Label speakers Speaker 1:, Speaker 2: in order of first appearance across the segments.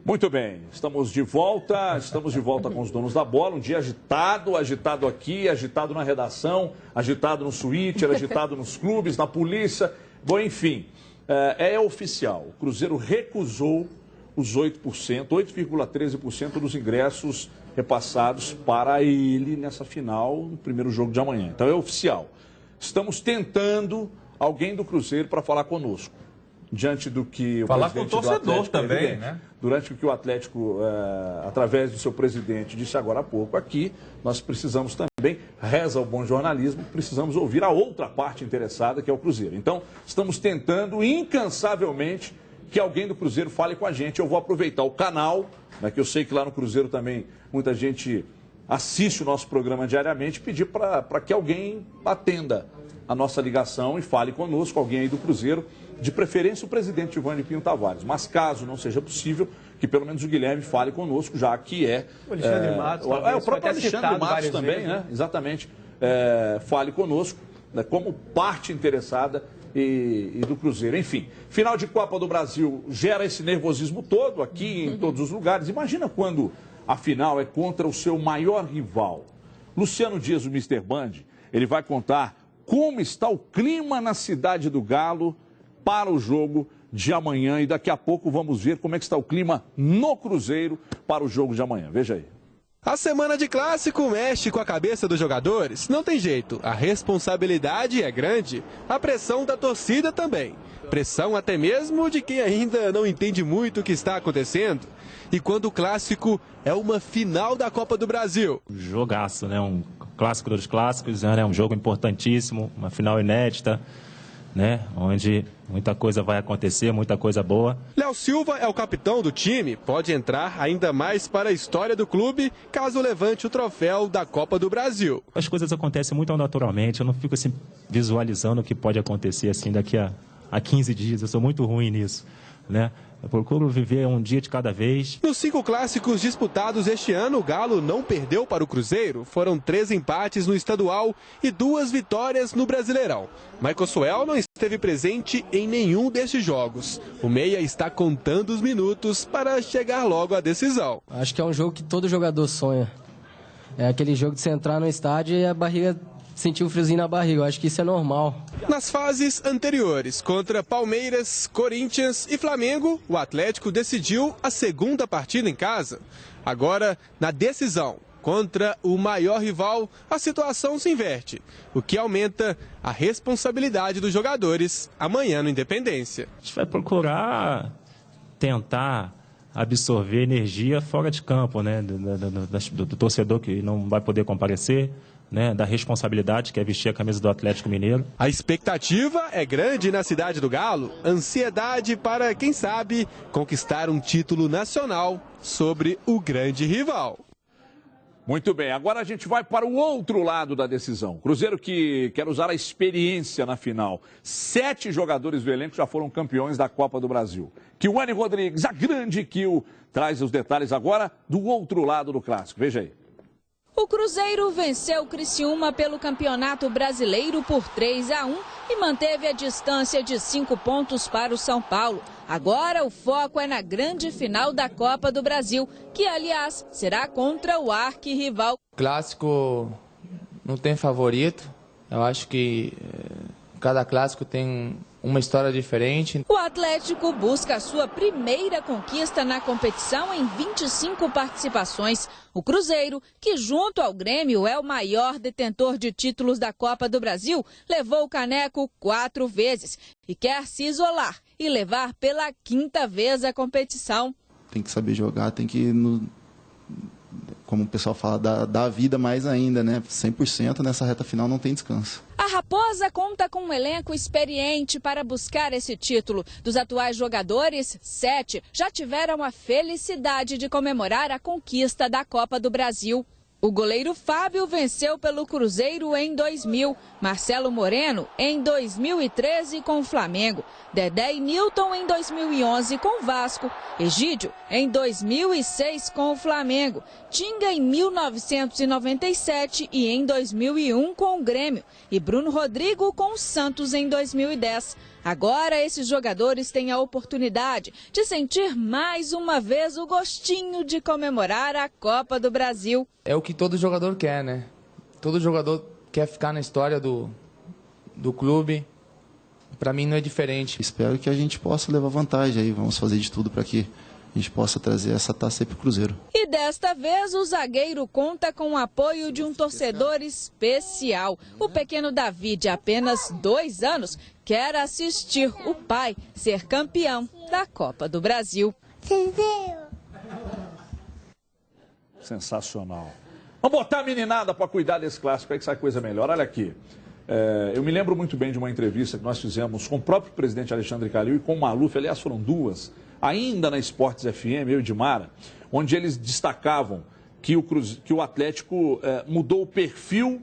Speaker 1: Muito bem, estamos de volta com os donos da bola, um dia agitado aqui, agitado na redação, agitado no Twitter, agitado nos clubes, na polícia, bom, enfim, é oficial, o Cruzeiro recusou os 8,13% dos ingressos repassados para ele nessa final, no primeiro jogo de amanhã, então é oficial. Estamos tentando alguém do Cruzeiro para falar conosco. Diante do que o
Speaker 2: falar
Speaker 1: presidente
Speaker 2: com o torcedor
Speaker 1: do Atlético,
Speaker 2: também, né?
Speaker 1: Durante o que o Atlético, através do seu presidente, disse agora há pouco aqui, nós precisamos também, reza o bom jornalismo, precisamos ouvir a outra parte interessada, que é o Cruzeiro. Então, estamos tentando incansavelmente que alguém do Cruzeiro fale com a gente. Eu vou aproveitar o canal, né, que eu sei que lá no Cruzeiro também muita gente assiste o nosso programa diariamente, pedir para que alguém atenda a nossa ligação e fale conosco, alguém aí do Cruzeiro, de preferência o presidente Giovanni Pinho Tavares, mas caso não seja possível, que pelo menos o Guilherme fale conosco, já que
Speaker 3: o Alexandre Matos,
Speaker 1: o próprio Alexandre Matos também, vezes, né? Exatamente, fale conosco, né, como parte interessada e do Cruzeiro. Enfim, final de Copa do Brasil gera esse nervosismo todo aqui em todos os lugares. Imagina quando a final é contra o seu maior rival. Luciano Dias, o Mr. Band, ele vai contar como está o clima na cidade do Galo para o jogo de amanhã. E daqui a pouco vamos ver como é que está o clima no Cruzeiro para o jogo de amanhã. Veja aí.
Speaker 4: A semana de clássico mexe com a cabeça dos jogadores. Não tem jeito, a responsabilidade é grande, a pressão da torcida também. Pressão até mesmo de quem ainda não entende muito o que está acontecendo. E quando o clássico é uma final da Copa do Brasil.
Speaker 5: Jogaço, né? Um clássico dos clássicos, né? Um jogo importantíssimo, uma final inédita, né? Onde muita coisa vai acontecer, muita coisa boa.
Speaker 4: Léo Silva é o capitão do time, pode entrar ainda mais para a história do clube, caso levante o troféu da Copa do Brasil.
Speaker 5: As coisas acontecem muito naturalmente, eu não fico assim visualizando o que pode acontecer assim daqui a 15 dias, eu sou muito ruim nisso, né? Eu procuro viver um dia de cada vez.
Speaker 4: Nos 5 clássicos disputados este ano, o Galo não perdeu para o Cruzeiro. Foram 3 empates no estadual e 2 vitórias no Brasileirão. Michael Suel não esteve presente em nenhum destes jogos. O meia está contando os minutos para chegar logo à decisão.
Speaker 6: Acho que é um jogo que todo jogador sonha. É aquele jogo de você entrar no estádio e a barriga sentir um friozinho na barriga, eu acho que isso é normal.
Speaker 4: Nas fases anteriores, contra Palmeiras, Corinthians e Flamengo, o Atlético decidiu a segunda partida em casa. Agora, na decisão, contra o maior rival, a situação se inverte, o que aumenta a responsabilidade dos jogadores amanhã no Independência.
Speaker 5: A gente vai procurar tentar absorver energia fora de campo, né, do torcedor que não vai poder comparecer, né, da responsabilidade que é vestir a camisa do Atlético Mineiro.
Speaker 4: A expectativa é grande na cidade do Galo, ansiedade para, quem sabe, conquistar um título nacional sobre o grande rival.
Speaker 1: Muito bem, agora a gente vai para o outro lado da decisão. Cruzeiro que quer usar a experiência na final. 7 jogadores do elenco já foram campeões da Copa do Brasil. Kiwane Rodrigues, a grande Kill, traz os detalhes agora do outro lado do clássico. Veja aí.
Speaker 7: O Cruzeiro venceu o Criciúma pelo Campeonato Brasileiro por 3-1 e manteve a distância de 5 pontos para o São Paulo. Agora o foco é na grande final da Copa do Brasil, que aliás será contra o arquirrival.
Speaker 8: Clássico não tem favorito, eu acho que cada clássico tem uma história diferente.
Speaker 7: O Atlético busca a sua primeira conquista na competição em 25 participações. O Cruzeiro, que junto ao Grêmio é o maior detentor de títulos da Copa do Brasil, levou o caneco 4 vezes e quer se isolar e levar pela 5ª vez a competição.
Speaker 9: Tem que saber jogar, tem que, como o pessoal fala, dar a vida mais ainda, né? 100% nessa reta final não tem descanso.
Speaker 7: A Raposa conta com um elenco experiente para buscar esse título. Dos atuais jogadores, 7 já tiveram a felicidade de comemorar a conquista da Copa do Brasil. O goleiro Fábio venceu pelo Cruzeiro em 2000, Marcelo Moreno em 2013 com o Flamengo, Dedé e Nilton em 2011 com o Vasco, Egídio em 2006 com o Flamengo, Tinga em 1997 e em 2001 com o Grêmio e Bruno Rodrigo com o Santos em 2010. Agora, esses jogadores têm a oportunidade de sentir mais uma vez o gostinho de comemorar a Copa do Brasil.
Speaker 8: É o que todo jogador quer, né? Todo jogador quer ficar na história do clube. Para mim não é diferente.
Speaker 9: Espero que a gente possa levar vantagem aí. Vamos fazer de tudo para que a gente possa trazer essa taça aí para o Cruzeiro.
Speaker 7: E desta vez o zagueiro conta com o apoio de um torcedor especial. O pequeno Davi, de apenas 2 anos, quer assistir o pai ser campeão da Copa do Brasil.
Speaker 1: Sensacional. Vamos botar a meninada para cuidar desse clássico aí que sai coisa melhor. Olha aqui. Eu me lembro muito bem de uma entrevista que nós fizemos com o próprio presidente Alexandre Calil e com o Maluf, aliás foram 2, ainda na Esportes FM, eu e Dimara, onde eles destacavam que o Atlético mudou o perfil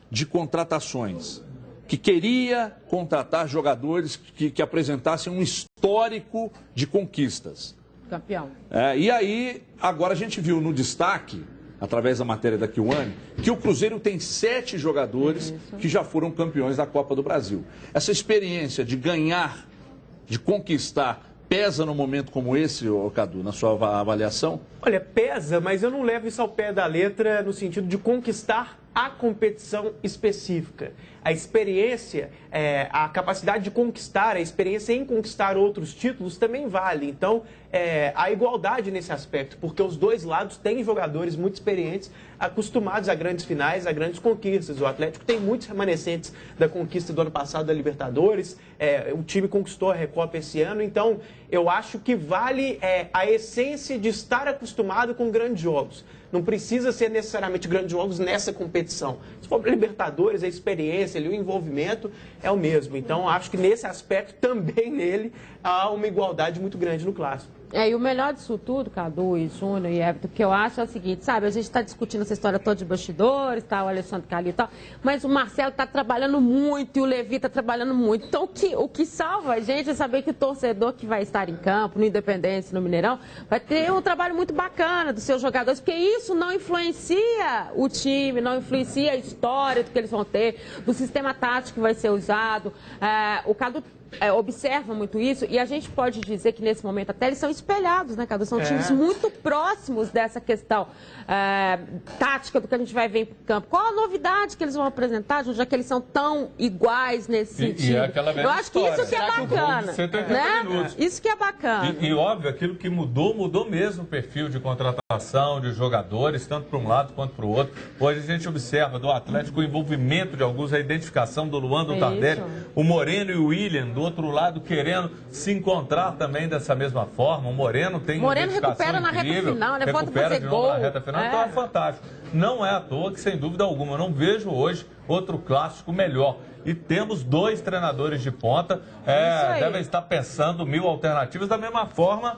Speaker 1: de contratações, que queria contratar jogadores que apresentassem um histórico de conquistas.
Speaker 2: Campeão.
Speaker 1: E aí, agora a gente viu no destaque, através da matéria da Kiwane, que o Cruzeiro tem 7 jogadores que já foram campeões da Copa do Brasil. Essa experiência de ganhar, de conquistar, pesa num momento como esse, Cadu, na sua avaliação?
Speaker 3: Olha, pesa, mas eu não levo isso ao pé da letra no sentido de conquistar a competição específica. A experiência, a capacidade de conquistar, a experiência em conquistar outros títulos também vale. Então, a igualdade nesse aspecto, porque os dois lados têm jogadores muito experientes, acostumados a grandes finais, a grandes conquistas. O Atlético tem muitos remanescentes da conquista do ano passado da Libertadores, o time conquistou a Recopa esse ano, então eu acho que vale a essência de estar acostumado com grandes jogos. Não precisa ser necessariamente grandes jogos nessa competição. Se for para Libertadores, a experiência, o envolvimento é o mesmo. Então, acho que nesse aspecto, também nele, há uma igualdade muito grande no clássico.
Speaker 2: E o melhor disso tudo, Cadu e Júnior e Everton, que eu acho é o seguinte, sabe, a gente está discutindo essa história toda de bastidores, tá, o Alexandre Calil e tal, mas o Marcelo está trabalhando muito e o Levi está trabalhando muito. Então, o que salva a gente é saber que o torcedor que vai estar em campo, no Independência, no Mineirão, vai ter um trabalho muito bacana dos seus jogadores, porque isso não influencia o time, não influencia a história do que eles vão ter, do sistema tático que vai ser usado. O Cadu observa muito isso e a gente pode dizer que nesse momento até eles são espelhados, né, Cadu? São times muito próximos dessa questão tática do que a gente vai ver em campo. Qual a novidade que eles vão apresentar, já que eles são tão iguais nesse sentido?
Speaker 10: Eu
Speaker 2: acho que isso que é bacana, né? Isso que é bacana.
Speaker 10: E óbvio, aquilo que mudou mesmo o perfil de contratação de jogadores, tanto para um lado quanto para o outro. Hoje a gente observa do Atlético o envolvimento de alguns, a identificação do Luan, do Tardelli, o Moreno e o William, do outro lado, querendo se encontrar também dessa mesma forma. O Moreno tem uma identificação
Speaker 2: recupera na
Speaker 10: incrível,
Speaker 2: reta final, né?
Speaker 10: Recupera de novo na reta final, então é fantástico. Não é à toa que, sem dúvida alguma, eu não vejo hoje outro clássico melhor. E temos 2 treinadores de ponta, devem estar pensando 1000 alternativas, da mesma forma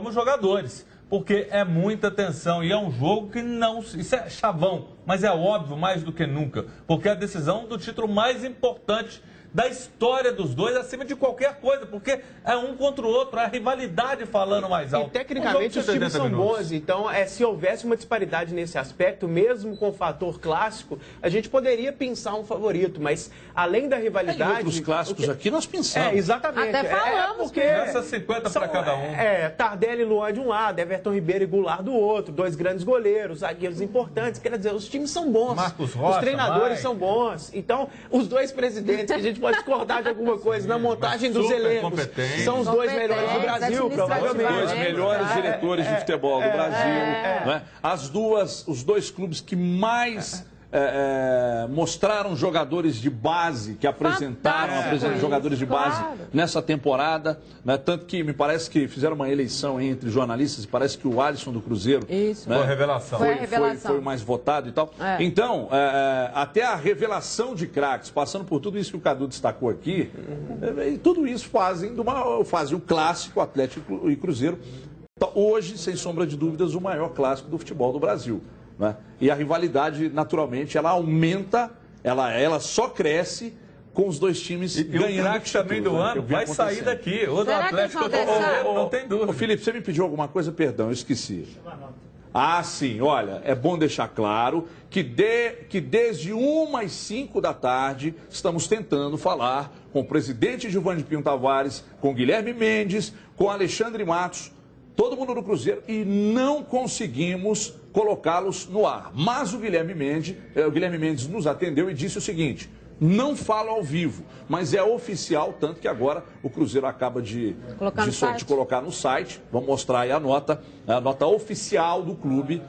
Speaker 10: os jogadores. Porque é muita tensão e é um jogo que não... Isso é chavão, mas é óbvio mais do que nunca. Porque é a decisão do título mais importante da história dos dois, acima de qualquer coisa, porque é um contra o outro, é a rivalidade falando mais alto.
Speaker 3: E tecnicamente os times são bons, então se houvesse uma disparidade nesse aspecto, mesmo com o fator clássico, a gente poderia pensar um favorito, mas além da rivalidade...
Speaker 1: Em outros clássicos aqui nós pensamos.
Speaker 3: Exatamente.
Speaker 2: Até falamos.
Speaker 3: Porque
Speaker 10: essa 50 para cada um.
Speaker 3: Tardelli e Luan de um lado, Everton Ribeiro e Goulart do outro, 2 grandes goleiros, zagueiros importantes, quer dizer, os times são bons.
Speaker 10: Marcos Rocha,
Speaker 3: os treinadores são bons. Então, os 2 presidentes, que a gente pode discordar de alguma coisa na montagem dos elencos, são os 2 melhores do Brasil, provavelmente.
Speaker 1: Os 2 melhores diretores de futebol do Brasil. Né? Os 2 clubes que mais mostraram jogadores de base, que apresentaram jogadores de base nessa temporada. Né? Tanto que me parece que fizeram uma eleição entre jornalistas e parece que o Alisson do Cruzeiro né?
Speaker 10: Foi a revelação.
Speaker 1: Foi mais votado e tal. Então, até a revelação de craques, passando por tudo isso que o Cadu destacou aqui, tudo isso fazem o clássico Atlético e Cruzeiro. Hoje, sem sombra de dúvidas, o maior clássico do futebol do Brasil. Né? E a rivalidade, naturalmente, ela aumenta, ela só cresce com os 2 times ganhando.
Speaker 10: O craque também do ano vai sair daqui. O do Atlético não tem dúvida.
Speaker 1: Felipe, você me pediu alguma coisa? Perdão, eu esqueci. Sim, olha, é bom deixar claro que desde 1h05 da tarde estamos tentando falar com o presidente Gilvan de Pinho Tavares, com Guilherme Mendes, com Alexandre Matos, todo mundo do Cruzeiro, e não conseguimos colocá-los no ar. Mas o Guilherme Mendes nos atendeu e disse o seguinte: não falo ao vivo, mas é oficial, tanto que agora o Cruzeiro acaba de colocar no site. Vamos mostrar aí a nota oficial do clube,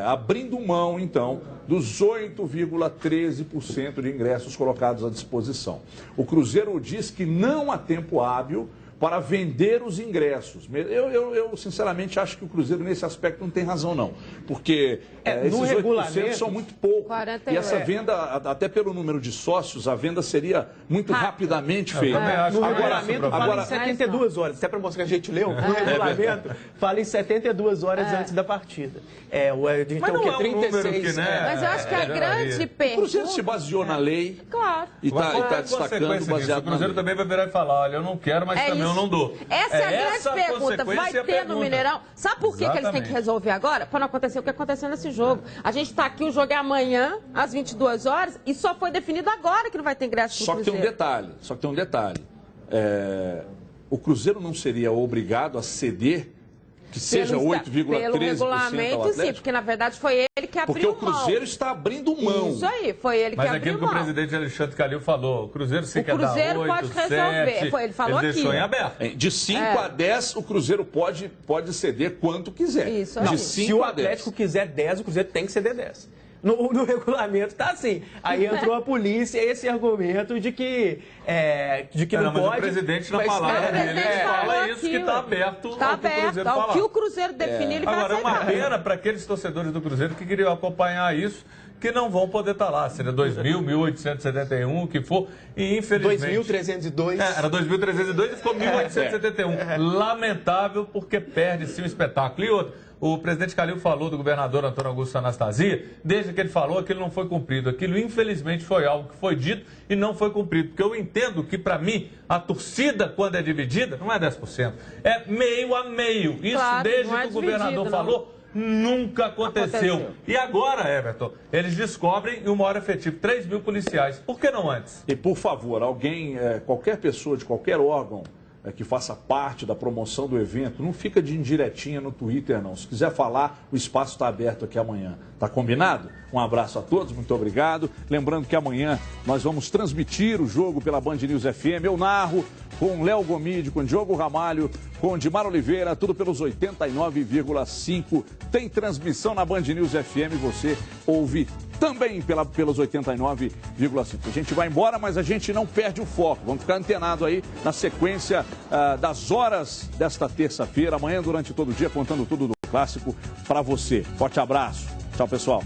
Speaker 1: abrindo mão, então, dos 8,13% de ingressos colocados à disposição. O Cruzeiro diz que não há tempo hábil para vender os ingressos. Eu sinceramente, acho que o Cruzeiro, nesse aspecto, não tem razão, não. Porque esses 8% são muito pouco.
Speaker 2: 48.
Speaker 1: E essa venda, até pelo número de sócios, a venda seria muito rapidamente feita.
Speaker 3: No regulamento fala em 72 horas. Até para mostrar que a gente leu, no regulamento fala em 72 horas antes da partida. A gente tem o quê? 36.
Speaker 2: Mas eu acho que a grande pergunta...
Speaker 1: O Cruzeiro se baseou na lei.
Speaker 2: Claro.
Speaker 1: E está destacando baseado
Speaker 10: o Cruzeiro também vai virar e falar: olha, eu não quero, mas também eu não dou.
Speaker 2: Essa é a grande pergunta. Vai ter no Mineirão? Sabe por que eles têm que resolver agora? Para não acontecer o que aconteceu nesse jogo. A gente está aqui, o jogo é amanhã, às 22 horas, e só foi definido agora que não vai ter ingresso pro Cruzeiro.
Speaker 1: Só que tem um detalhe. O Cruzeiro não seria obrigado a ceder que seja 8,13%
Speaker 2: pelo regulamento, sim, porque na verdade foi ele que abriu mão.
Speaker 1: Porque o Cruzeiro está abrindo mão.
Speaker 2: Isso aí, foi ele que abriu mão.
Speaker 10: Mas aquilo que o presidente Alexandre Calil falou: o Cruzeiro se quer dar 8,
Speaker 2: pode resolver.
Speaker 10: 7,
Speaker 2: Foi, ele falou
Speaker 10: ele
Speaker 2: aqui.
Speaker 10: deixou em aberto.
Speaker 1: De 5 a 10, o Cruzeiro pode ceder quanto quiser.
Speaker 2: Isso aí.
Speaker 1: De 5
Speaker 3: Se o
Speaker 1: a 10.
Speaker 3: Atlético quiser 10, o Cruzeiro tem que ceder 10. No regulamento está assim. Aí entrou a polícia e esse argumento de que não pode.
Speaker 10: Mas o presidente, na palavra dele, fala isso, que está aberto ao que o Cruzeiro falar.
Speaker 2: O que o Cruzeiro definir, ele vai
Speaker 10: Agora, é
Speaker 2: aceitar.
Speaker 10: uma pena para aqueles torcedores do Cruzeiro que queriam acompanhar isso, que não vão poder estar lá. Seria 2.000, 1.871, o que for. E infelizmente...
Speaker 3: 2.302.
Speaker 10: Era 2.302 e ficou 1.871. Lamentável, porque perde-se um espetáculo. E outro, o presidente Calil falou do governador Antônio Augusto Anastasia. Desde que ele falou, aquilo não foi cumprido. Aquilo, infelizmente, foi algo que foi dito e não foi cumprido. Porque eu entendo que, para mim, a torcida, quando é dividida, não é 10%. É meio a meio. Isso, claro, desde que o governador falou, nunca aconteceu. E agora, Everton, eles descobrem em uma hora efetiva 3.000 policiais. Por que não antes?
Speaker 1: E, por favor, alguém, qualquer pessoa de qualquer órgão que faça parte da promoção do evento, não fica de indiretinha no Twitter, não. Se quiser falar, o espaço está aberto aqui amanhã. Tá combinado? Um abraço a todos, muito obrigado. Lembrando que amanhã nós vamos transmitir o jogo pela Band News FM. Eu narro com Léo Gomide, com Diogo Ramalho, com Dimar Oliveira, tudo pelos 89,5. Tem transmissão na Band News FM, você ouve também pelos 89,5. A gente vai embora, mas a gente não perde o foco. Vamos ficar antenado aí na sequência das horas desta terça-feira. Amanhã, durante todo o dia, contando tudo do clássico para você. Forte abraço. Tchau, pessoal.